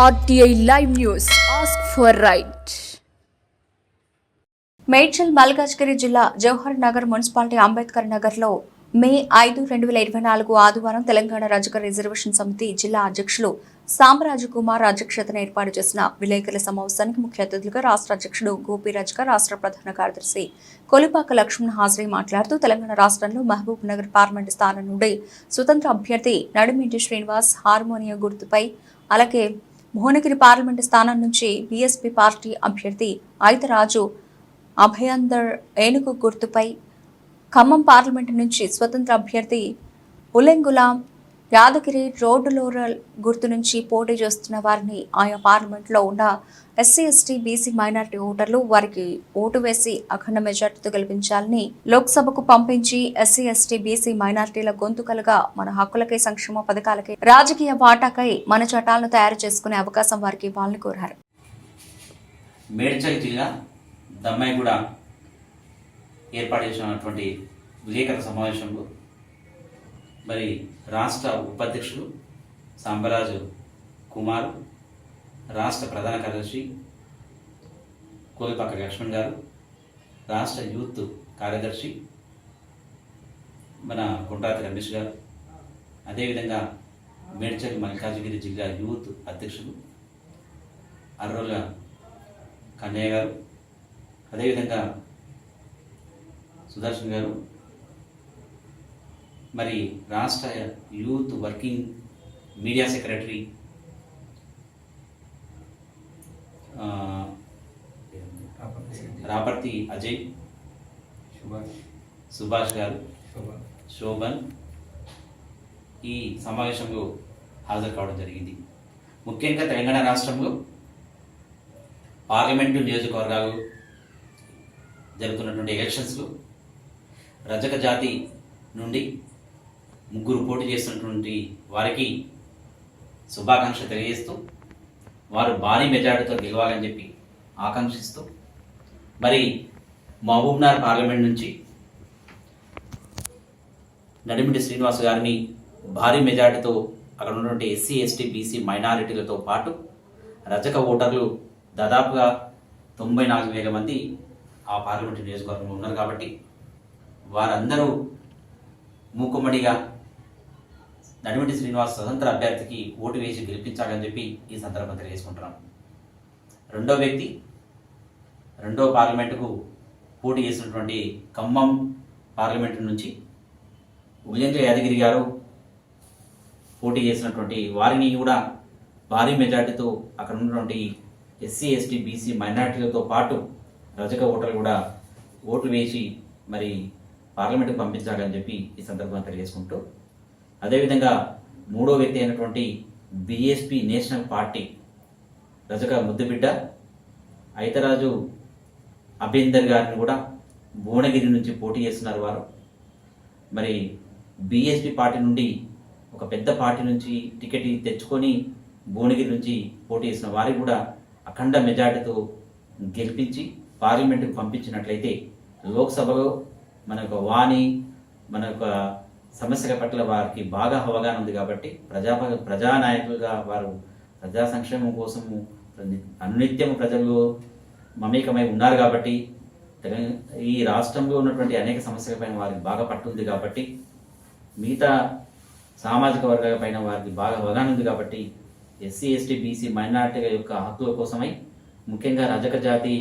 RTI Live News. Ask for right. Medchal Malkajgiri జిల్లా Jawahar Nagar municipality Ambedkar నగర్లో మే 5, 2024 ఆదివారం తెలంగాణ రాజకీయ రిజర్వేషన్ సమితి జిల్లా అధ్యక్షులు సాంబరాజు కుమార్ అధ్యక్షతన ఏర్పాటు చేసిన విలేకరుల సమావేశానికి ముఖ్య అతిథులుగా రాష్ట్ర అధ్యక్షుడు గోపిరాజ్ గారు, రాష్ట్ర ప్రధాన కార్యదర్శి కొలిపాక లక్ష్మణ్ హాజరై మాట్లాడుతూ తెలంగాణ రాష్ట్రంలో మహబూబ్ నగర్ పార్లమెంటు స్థానం నుండి స్వతంత్ర అభ్యర్థి నడిమింటి శ్రీనివాస్ హార్మోనియం గుర్తుపై, అలాగే భువనగిరి పార్లమెంటు స్థానం నుంచి బీఎస్పీ పార్టీ అభ్యర్థి ఐతరాజు అభయాందర్ ఏనుగు గుర్తుపై, ఖమ్మం పార్లమెంటు నుంచి స్వతంత్ర అభ్యర్థి ఉలెంగులాం యాదగిరి రోడ్డు లోరల్ గుర్తు నుంచి పోటీ చేస్తున్న వారిని ఆయా పార్లమెంట్లో ఉన్న ఎస్సీ, ఎస్టీ, బీసీ, మైనారిటీ ఓటర్లు వారికి ఓటు వేసి అఖండ మెజార్టీతో గెలిపించాలని, లోక్సభకు పంపించి ఎస్సీ, ఎస్టీ, బీసీ, మైనారిటీల గొంతుకలుగా మన హక్కులకై, సంక్షేమ పథకాలకై, రాజకీయ వాటాకై మన చట్టాలను తయారు చేసుకునే అవకాశం వారికి ఇవ్వాలని కోరారు. మేడ్చల్ జిల్లా దమ్మాయిగూడ ఏర్పాటు చేసినటువంటి విలేకరుల సమావేశంలో మరి రాష్ట్ర ఉపాధ్యక్షులు సాంబరాజు కుమార్, రాష్ట్ర ప్రధాన కార్యదర్శి కోలిపాక లక్ష్మణ్ గారు, రాష్ట్ర యూత్ కార్యదర్శి మన కొంటాతి రమేష్ గారు, అదేవిధంగా మేడ్చల్ మల్కాజ్గిరి జిల్లా యూత్ అధ్యక్షులు అర్రోల కన్నయ్య గారు, అదేవిధంగా సుదర్శన్ గారు, మరి రాష్ట్ర youth working media secretary Raparthi Ajay, Subhash గారు, శోభన్ ఈ సమావేశంలో హాజరు కావడం జరిగింది. ముఖ్యంగా తెలంగాణ రాష్ట్రంలో పార్లమెంటు నియోజకవర్గాలు జరుగుతున్నటువంటి ఎలక్షన్స్లో రజక జాతి నుండి 3 పోటీ చేస్తున్నటువంటి వారికి శుభాకాంక్షలు తెలియజేస్తూ, వారు భారీ మెజార్టీతో గెలవాలని చెప్పి ఆకాంక్షిస్తూ, మరి మహబూబ్నగర్ పార్లమెంట్ నుంచి నడిమిటి శ్రీనివాస్ గారిని భారీ మెజార్టీతో అక్కడ ఉన్నటువంటి ఎస్సీ, ఎస్టీ, బీసీ, మైనారిటీలతో పాటు రజక ఓటర్లు దాదాపుగా 94,000 మంది ఆ పార్లమెంటు నియోజకవర్గంలో ఉన్నారు కాబట్టి వారందరూ మూకుమ్మడిగా నడిమిటి శ్రీనివాస్ స్వతంత్ర అభ్యర్థికి ఓటు వేసి గెలిపించాలని చెప్పి ఈ సందర్భంగా తెలియజేసుకుంటున్నాం. రెండో వ్యక్తి రెండో పార్లమెంటుకు పోటీ చేసినటువంటి ఖమ్మం పార్లమెంటు నుంచి ఉలెంగుల యాదగిరి గారు పోటీ చేసినటువంటి వారిని కూడా భారీ మెజార్టీతో అక్కడ ఉన్నటువంటి ఎస్సీ, ఎస్టీ, బీసీ, మైనారిటీలతో పాటు రజక ఓటర్లు కూడా ఓటు వేసి మరి పార్లమెంటుకు పంపించాలని చెప్పి ఈ సందర్భంగా తెలియజేసుకుంటూ, అదేవిధంగా మూడో వ్యక్తి అయినటువంటి బీఎస్పీ నేషనల్ పార్టీ రజక ముద్దుబిడ్డ ఐతరాజు అభేందర్ గారిని కూడా భువనగిరి నుంచి పోటీ చేస్తున్నారు. వారు మరి బీఎస్పీ పార్టీ నుండి ఒక పెద్ద పార్టీ నుంచి టికెట్ తెచ్చుకొని భువనగిరి నుంచి పోటీ చేసిన వారికి కూడా అఖండ మెజార్టీతో గెలిపించి పార్లమెంటుకు పంపించినట్లయితే లోక్సభలో మన యొక్క వాణి, మన యొక్క సమస్యల పట్ల వారికి బాగా అవగాహన ఉంది కాబట్టి ప్రజానాయకులుగా వారు ప్రజా సంక్షేమం కోసము అనునిత్యం ప్రజల్లో మమేకమై ఉన్నారు కాబట్టి ఈ రాష్ట్రంలో ఉన్నటువంటి అనేక సమస్యలపైన వారికి బాగా పట్టుంది కాబట్టి మిగతా సామాజిక వర్గాల పైన వారికి బాగా అవగాహన ఉంది కాబట్టి ఎస్సీ, ఎస్టీ, బీసీ, మైనారిటీల యొక్క హక్కుల కోసమై, ముఖ్యంగా రజక జాతి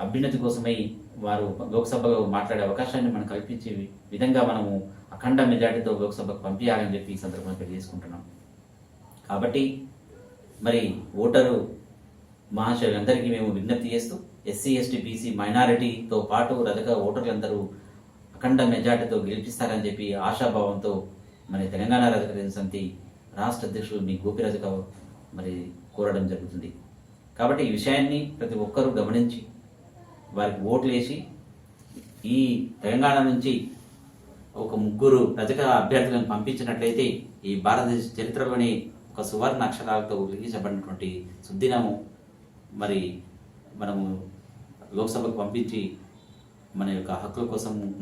అభ్యున్నతి కోసమై వారు లోక్సభలో మాట్లాడే అవకాశాన్ని మనం కల్పించే విధంగా మనము అఖండ మెజార్టీతో లోక్సభకు పంపించాలని చెప్పి ఈ సందర్భంగా తెలియజేసుకుంటున్నాం. కాబట్టి మరి ఓటరు మహాశయులందరికీ మేము విజ్ఞప్తి చేస్తూ ఎస్సీ, ఎస్టీ, బీసీ, మైనారిటీతో పాటు రజక ఓటర్లందరూ అఖండ మెజార్టీతో గెలిపిస్తారని చెప్పి ఆశాభావంతో మరి తెలంగాణ రజక సమితి రాష్ట్ర అధ్యక్షులు మీ గోపిరాజు మరి కోరడం జరుగుతుంది. కాబట్టి ఈ విషయాన్ని ప్రతి ఒక్కరూ గమనించి వారికి ఓట్లు వేసి ఈ తెలంగాణ నుంచి ఒక 3 రజక అభ్యర్థులను పంపించినట్లయితే ఈ భారతదేశ చరిత్రలోని ఒక సువర్ణ అక్షరాలతో లిఖించబడినటువంటి సుద్దినము మరి మనము లోక్సభకు పంపించి మన యొక్క హక్కుల కోసం